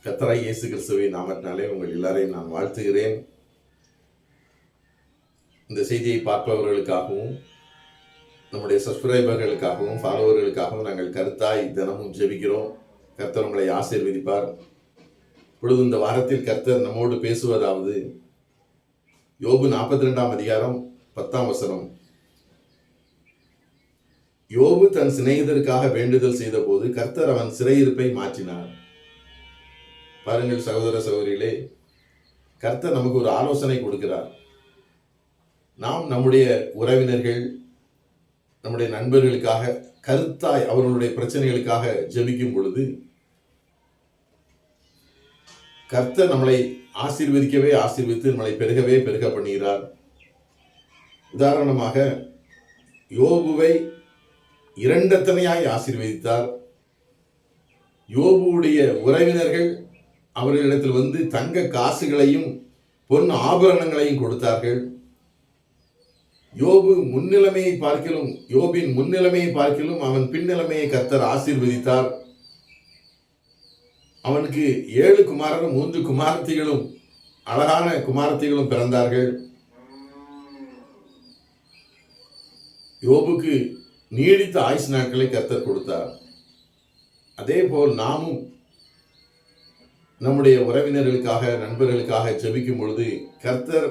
கர்த்தராகிய இயேசு கிறிஸ்துவின் நாமத்தினாலே உங்கள் எல்லாரையும் நான் வாழ்த்துகிறேன். இந்த செய்தியை பார்ப்பவர்களுக்காகவும் நம்முடைய சப்ஸ்கிரைபர்களுக்காகவும் ஃபாலோவர்களுக்காகவும் நாங்கள் கருத்தாய் தினமும் ஜெபிக்கிறோம். கர்த்தர் உங்களை ஆசீர்வதிப்பார். இப்பொழுது இந்த வாரத்தில் கர்த்தர் நம்மோடு பேசுவதாவது யோபு 42 அதிகாரம் 10 யோபு தன் சிநேகிதருக்காக வேண்டுதல் செய்த போது கர்த்தர் அவன் சிறையிருப்பை மாற்றினார். பாருங்கள் சகோதர சகோதரிகளே, கர்த்தர் நமக்கு ஒரு ஆலோசனை கொடுக்கிறார். நாம் நம்முடைய உறவினர்கள், நம்முடைய நண்பர்களுக்காக கருத்தாய் அவர்களுடைய பிரச்சனைகளுக்காக ஜெபிக்கும் பொழுது கர்த்தர் நம்மளை ஆசீர்வதிக்கவே ஆசீர்வித்து நம்மளை பெருகவே பெருக பண்ணுகிறார். உதாரணமாக யோபுவை இரண்டத்தனையாய் ஆசீர்வதித்தார். யோபுடைய உறவினர்கள் அவர்களிடத்தில் வந்து தங்க காசுகளையும் பொன் ஆபரணங்களையும் கொடுத்தார்கள். யோபின் முன்னிலைமையை பார்க்கிலும் அவன் பின்னிலைமையை கர்த்தர் ஆசீர்வதித்தார். அவனுக்கு 7 குமாரரும் 3 குமாரத்திகளும் அழகான குமாரத்திகளும் பிறந்தார்கள். யோபுக்கு நீடித்த ஆயுசு நாட்களை கர்த்தர் கொடுத்தார். அதே போல் நாமும் நம்முடைய உறவினர்களுக்காக நண்பர்களுக்காக ஜெபிக்கும் பொழுது கர்த்தர்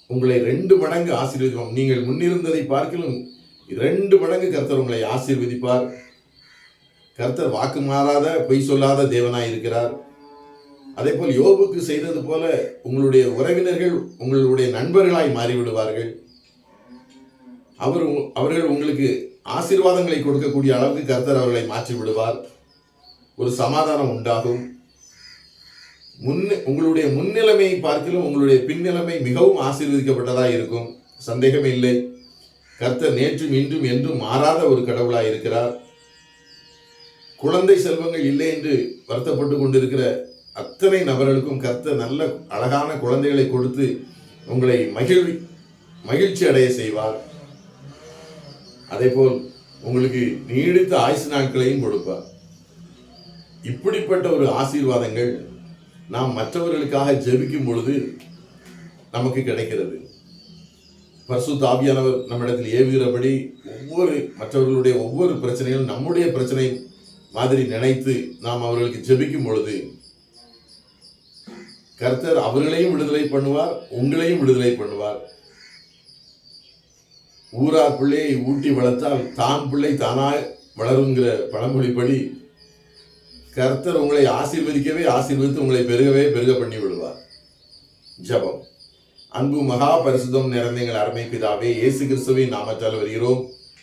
உங்களை 2 மடங்கு ஆசீர்வதிப்பார். நீங்கள் முன்னிருந்ததை பார்க்கிலும் 2 மடங்கு கர்த்தர் உங்களை ஆசீர்வதிப்பார். கர்த்தர் வாக்கு மாறாத பொய் சொல்லாத தேவனாய் இருக்கிறார். அதே போல் யோபுக்கு செய்தது போல உங்களுடைய உறவினர்கள் உங்களுடைய நண்பர்களாய் மாறிவிடுவார்கள். அவர்கள் உங்களுக்கு ஆசீர்வாதங்களை கொடுக்கக்கூடிய அளவுக்கு கர்த்தர் அவர்களை மாற்றி விடுவார். ஒரு சமாதானம் உண்டாகும். உங்களுடைய முன்னிலைமையை பார்க்கிலும் உங்களுடைய பின்னிலைமை மிகவும் ஆசீர்வதிக்கப்பட்டதாக இருக்கும். சந்தேகமே இல்லை. கர்த்தர் நேற்றும் இன்றும் என்றும் மாறாத ஒரு கடவுளாய் இருக்கிறார். குழந்தை செல்வங்கள் இல்லை என்று வருத்தப்பட்டு கொண்டிருக்கிற அத்தனை நபர்களுக்கும் கர்த்தர் நல்ல அழகான குழந்தைகளை கொடுத்து உங்களை மகிழ்ச்சி அடைய செய்வார். அதே போல் உங்களுக்கு நீடித்த ஆயுசு நாட்களையும் கொடுப்பார். இப்படிப்பட்ட ஒரு ஆசீர்வாதங்கள் நாம் மற்றவர்களுக்காக ஜெபிக்கும் பொழுது நமக்கு கிடைக்கிறது. பரிசுத்த ஆவியானவர் நம்மிடத்தில் ஏவுகிறபடி மற்றவர்களுடைய ஒவ்வொரு பிரச்சனைகளும் நம்முடைய பிரச்சனை மாதிரி நினைத்து நாம் அவர்களுக்கு ஜெபிக்கும் பொழுது கர்த்தர் அவர்களையும் விடுதலை பண்ணுவார், உங்களையும் விடுதலை பண்ணுவார். ஊரார் பிள்ளையை ஊட்டி வளர்த்தால் தான் பிள்ளை தானாய் வளருங்கிற பழமொழிப்படி கர்த்தர் உங்களை ஆசீர்வதிக்கவே ஆசீர்வதித்து உங்களை பெருகவே பெருக பண்ணி விடுவார். ஜெபம். அன்பு மகா பரிசுத்தம் நிறைந்த எங்கள் அருமை பிதாவே, இயேசு கிறிஸ்துவின் நாமத்தால் வருகிறோம்.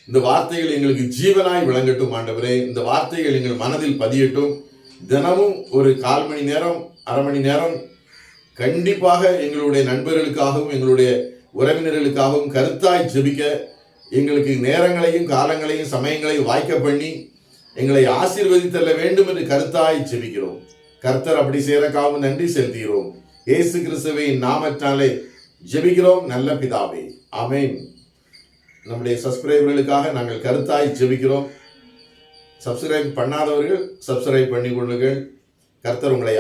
இந்த வார்த்தைகள் எங்களுக்கு ஜீவனாய் விளங்கட்டும் ஆண்டவரே. இந்த வார்த்தைகள் எங்கள் மனதில் பதியட்டும். தினமும் ஒரு 1/4 மணி நேரம் 1/2 மணி நேரம் கண்டிப்பாக எங்களுடைய நண்பர்களுக்காகவும் எங்களுடைய உறவினர்களுக்காகவும் கருத்தாய் ஜெபிக்க எங்களுக்கு நேரங்களையும் காலங்களையும் சமயங்களையும் வாய்க்க பண்ணி எங்களை ஆசீர்வதித்தள்ள வேண்டும் என்று கருத்தாய் ஜெபிக்கிறோம். கர்த்தர் அப்படி சேரக்காகவும் நன்றி செலுத்துகிறோம். இயேசு கிறிஸ்துவின் நாமத்தாலே ஜெபிக்கிறோம் நல்ல பிதாவே, ஆமென். நம்முடைய சப்ஸ்கிரைபர்களுக்காக நாங்கள் கருத்தாய் ஜெபிக்கிறோம். சப்ஸ்கிரைப் பண்ணாதவர்கள் சப்ஸ்கிரைப் பண்ணி கொள்ளுங்கள். கர்த்தர் உங்களை